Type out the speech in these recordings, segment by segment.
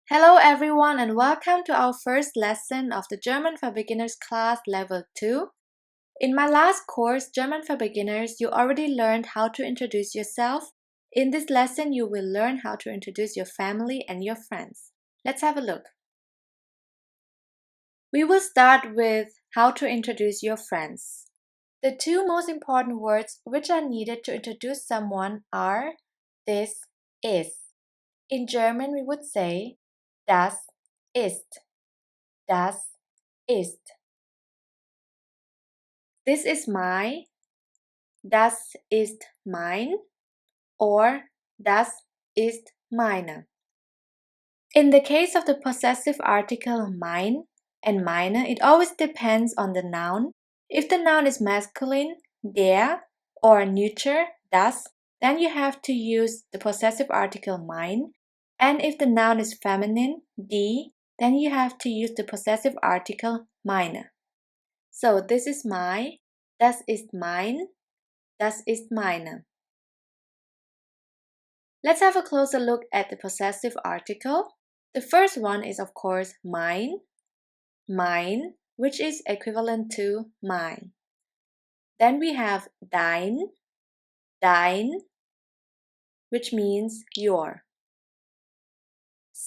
Hello everyone and welcome to our first lesson of the German for Beginners class level 2. In my last course, German for Beginners, you already learned how to introduce yourself. In this lesson, you will learn how to introduce your family and your friends. Let's have a look. We will start with how to introduce your friends. The two most important words which are needed to introduce someone are this is. In German, we would say das ist. Das ist. This is my, das ist mein, or das ist meine. In the case of the possessive article mein and meine, it always depends on the noun. If the noun is masculine, der, or neuter, das, then you have to use the possessive article mein. And if the noun is feminine, die, then you have to use the possessive article meine. So this is my, das ist mein, das ist meine. Let's have a closer look at the possessive article. The first one is of course mein, which is equivalent to mine. Then we have dein, which means your.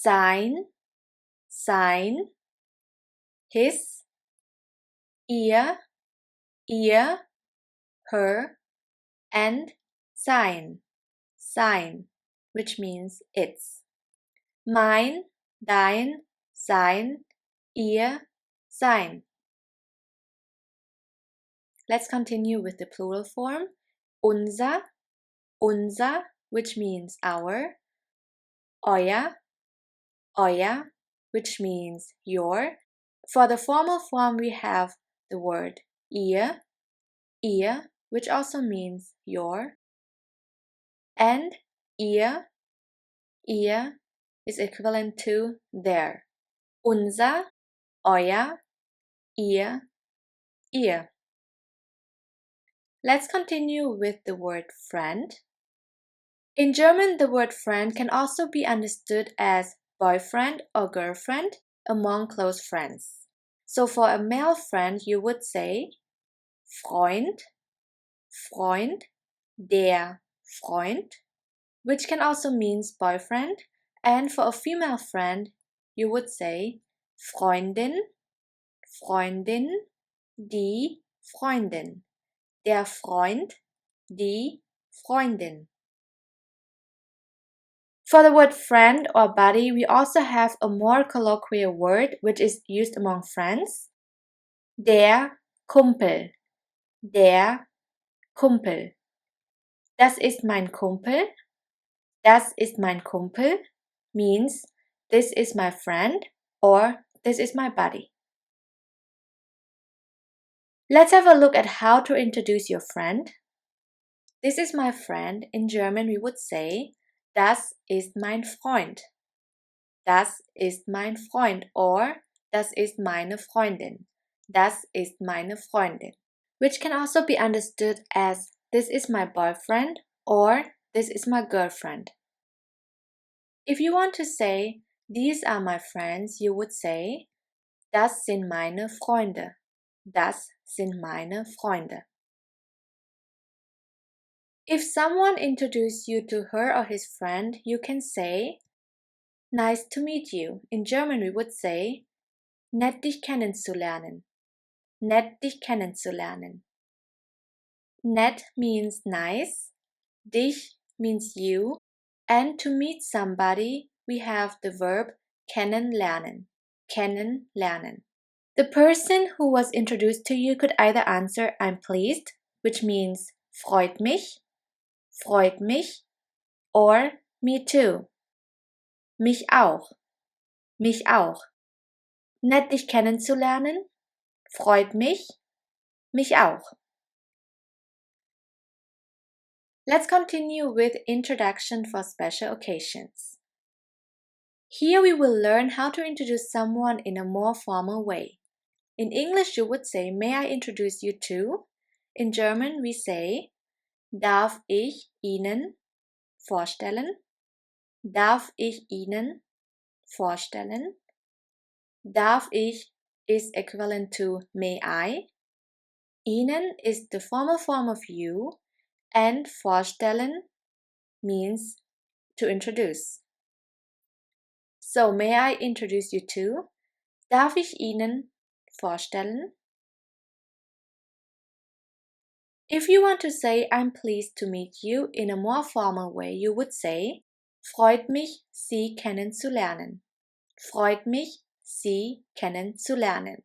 Sein, his, ihr, her, and sein, which means its. Mein, dein, sein, ihr, sein. Let's continue with the plural form. Unser, which means our. Euer, which means your. For the formal form, we have the word ihr, which also means your. And ihr is equivalent to their. Unser, euer, ihr. Let's continue with the word friend. In German, the word friend can also be understood as boyfriend or girlfriend among close friends. So for a male friend, you would say Freund, der Freund, which can also mean boyfriend. And for a female friend, you would say Freundin, die Freundin, der Freund, die Freundin. For the word friend or buddy, we also have a more colloquial word which is used among friends. Der Kumpel. Das ist mein Kumpel. Means this is my friend or this is my buddy. Let's have a look at how to introduce your friend. This is my friend. In German we would say das ist mein Freund. Das ist mein Freund or das ist meine Freundin. Das ist meine Freundin, which can also be understood as this is my boyfriend or this is my girlfriend. If you want to say these are my friends, you would say das sind meine Freunde. Das sind meine Freunde. If someone introduced you to her or his friend, you can say nice to meet you. In German we would say nett dich kennenzulernen. Nett means nice, dich means you, and to meet somebody we have the verb kennenlernen. The person who was introduced to you could either answer I'm pleased, which means freut mich, or me too, mich auch. Nett dich kennenzulernen, freut mich auch. Let's continue with introduction for special occasions. Here we will learn how to introduce someone in a more formal way. In English you would say, may I introduce you to? In German we say, darf ich Ihnen vorstellen? vorstellen. Darf ich is equivalent to may I. Ihnen is the formal form of you, and vorstellen means to introduce. So, may I introduce you to? Darf ich Ihnen vorstellen? If you want to say I'm pleased to meet you in a more formal way, you would say freut mich, Sie kennenzulernen. Freut mich, Sie kennenzulernen.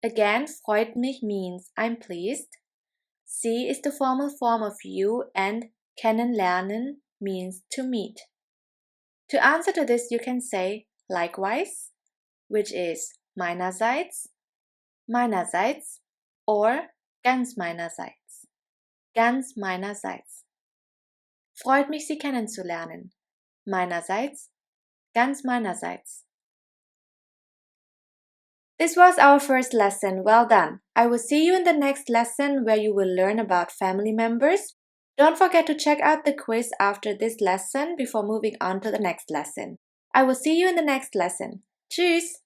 Again, freut mich means I'm pleased. Sie is the formal form of you, and kennenlernen means to meet. To answer to this, you can say likewise, which is meinerseits, meinerseits, or ganz meinerseits, ganz meinerseits. Freut mich, Sie kennenzulernen. Meinerseits, ganz meinerseits. This was our first lesson. Well done. I will see you in the next lesson where you will learn about family members. Don't forget to check out the quiz after this lesson before moving on to the next lesson. I will see you in the next lesson. Tschüss!